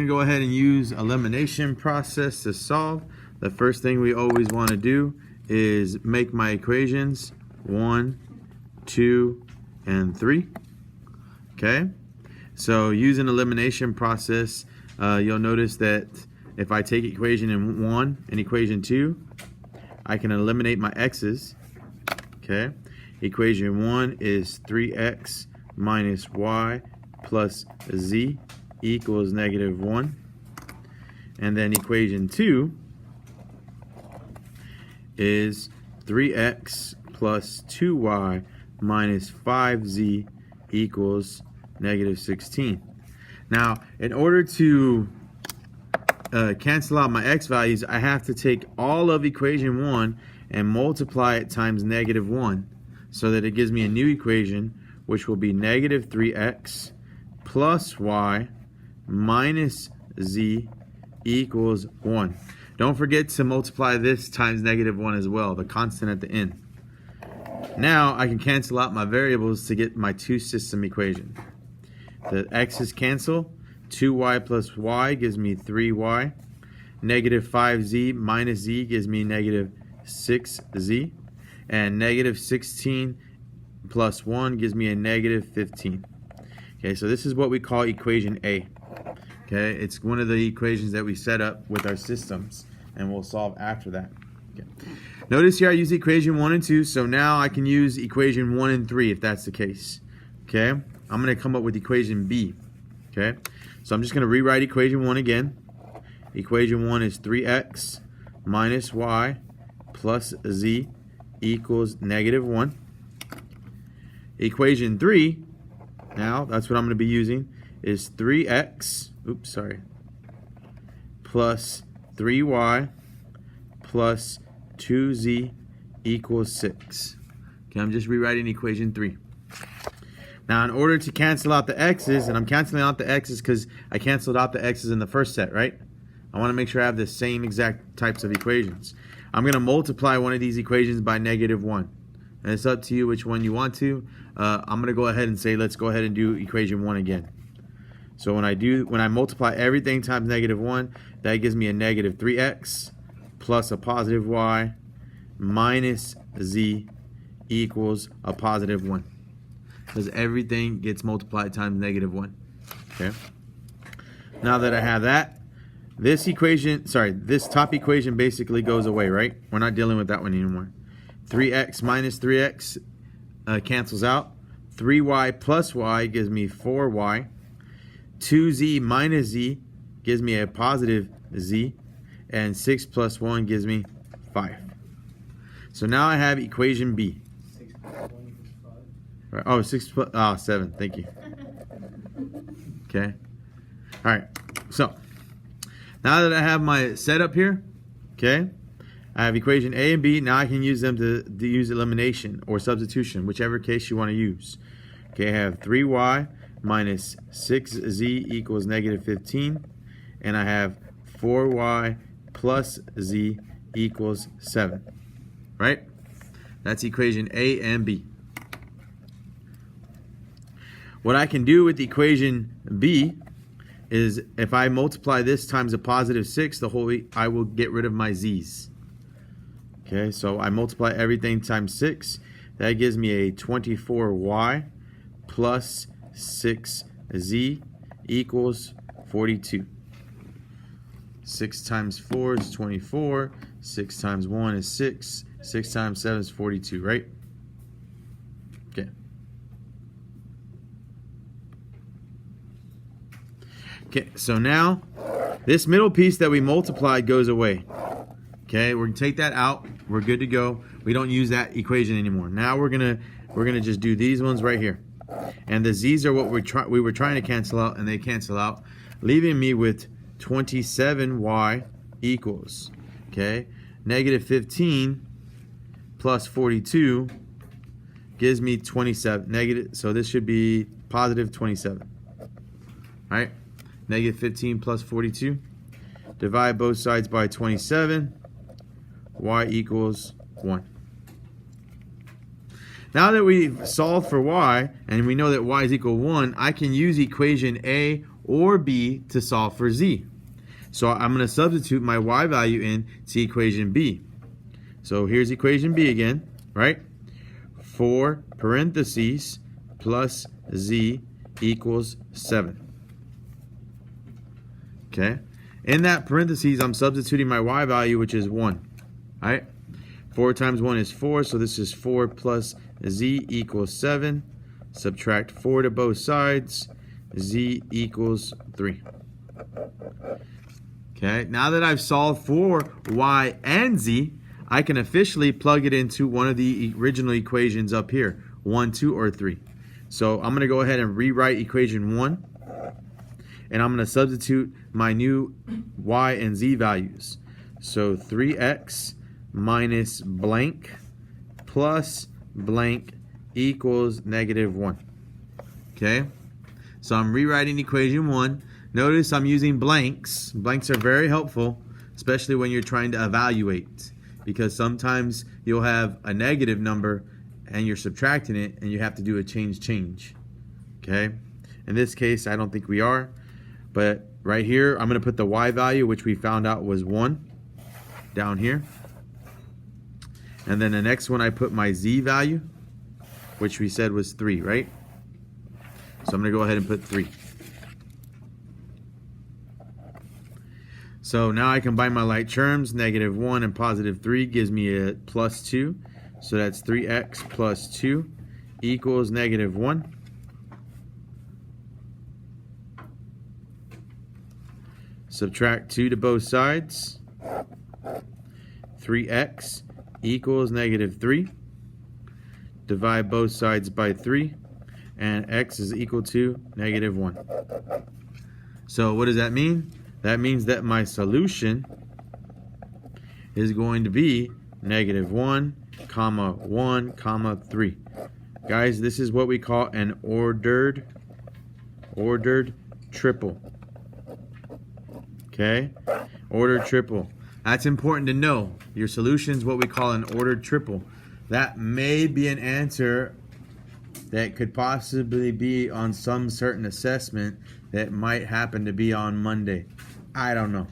go ahead and use elimination process to solve. The first thing we always want to do is make my equations 1, 2, and 3. Okay, so using elimination process, you'll notice that if I take equation 1 and equation 2, I can eliminate my x's. Okay, equation 1 is 3x minus y plus z equals -1. And then equation 2 is 3x plus 2y minus 5z equals -16. Now, in order to cancel out my x values, I have to take all of equation 1 and multiply it times -1 so that it gives me a new equation, which will be -3x plus y minus z equals 1. Don't forget to multiply this times -1 as well, the constant at the end. Now I can cancel out my variables to get my two-system equation. The x's cancel. 2y plus y gives me 3y. -5z minus z gives me -6z. And -16 plus 1 gives me a -15. Okay, so this is what we call equation A. Okay, it's one of the equations that we set up with our systems, and we'll solve after that. Okay. Notice here I use equation 1 and 2, so now I can use equation 1 and 3 if that's the case. Okay, I'm going to come up with equation B. Okay, so I'm just going to rewrite equation 1 again. Equation 1 is 3x minus y plus z equals -1. Equation 3, now that's what I'm going to be using, is 3x, plus 3y plus 2z equals 6. Okay, I'm just rewriting equation 3. Now, in order to cancel out the x's, and I'm canceling out the x's because I canceled out the x's in the first set, right? I want to make sure I have the same exact types of equations. I'm going to multiply one of these equations by -1. And it's up to you which one you want to. I'm going to go ahead and say, let's go ahead and do equation 1 again. So when I multiply everything times -1, that gives me a -3x plus a positive y minus z equals a +1. Because everything gets multiplied times -1. Okay. Now that I have that, this top equation basically goes away, right? We're not dealing with that one anymore. 3x minus 3x cancels out. 3y plus y gives me 4y. 2z minus z gives me a +z. And 6 plus 1 gives me 5. So now I have equation B. 6 plus 1 equals 5. Right. Oh, 6 plus 7. Thank you. Okay. All right. So now that I have my setup here, okay, I have equation A and B. Now I can use them to use elimination or substitution, whichever case you want to use. Okay, I have 3y minus 6z equals -15, and I have 4y plus z equals 7. Right? That's equation A and B. What I can do with equation B is if I multiply this times a +6, I will get rid of my z's. Okay, so I multiply everything times 6. That gives me a 24y plus 6z equals 42. 6 times 4 is 24. 6 times 1 is 6. 6 times 7 is 42, right? Okay. Okay, so now this middle piece that we multiplied goes away. Okay, we're gonna take that out. We're good to go. We don't use that equation anymore. Now we're gonna just do these ones right here. And the z's are what we were trying to cancel out, and they cancel out, leaving me with 27y equals, okay, -15 plus 42 gives me 27. So this should be +27. All right, -15 plus 42. Divide both sides by 27. Y equals 1. Now that we've solved for y, and we know that y is equal to 1, I can use equation A or B to solve for Z. So I'm going to substitute my Y value in to equation B. So here's equation B again, right? 4 parentheses plus Z equals 7. Okay? In that parentheses, I'm substituting my Y value, which is 1. All right? 4 times 1 is 4, so this is 4 plus Z equals 7. Subtract 4 to both sides. Z equals 3. Okay, now that I've solved for Y and Z, I can officially plug it into one of the original equations up here, 1, 2, or 3. So I'm going to go ahead and rewrite equation 1, and I'm going to substitute my new Y and Z values. So 3x minus blank plus blank equals -1. Okay, so I'm rewriting equation 1. Notice I'm using blanks. Blanks are very helpful, especially when you're trying to evaluate, because sometimes you'll have a negative number and you're subtracting it and you have to do a change. Okay, in this case I don't think we are, but right here I'm going to put the Y value, which we found out was 1, down here, and then the next one I put my Z value, which we said was 3, right? So I'm going to go ahead and put 3. So now I combine my like terms. -1 and +3 gives me a +2. So that's 3x plus 2 equals -1. Subtract 2 to both sides. 3x equals -3. Divide both sides by 3. And x is equal to -1. So what does that mean? That means that my solution is going to be -1, 1, 3. Guys, this is what we call an ordered triple. Okay? Ordered triple. That's important to know. Your solution is what we call an ordered triple. That may be an answer that could possibly be on some certain assessment that might happen to be on Monday. I don't know.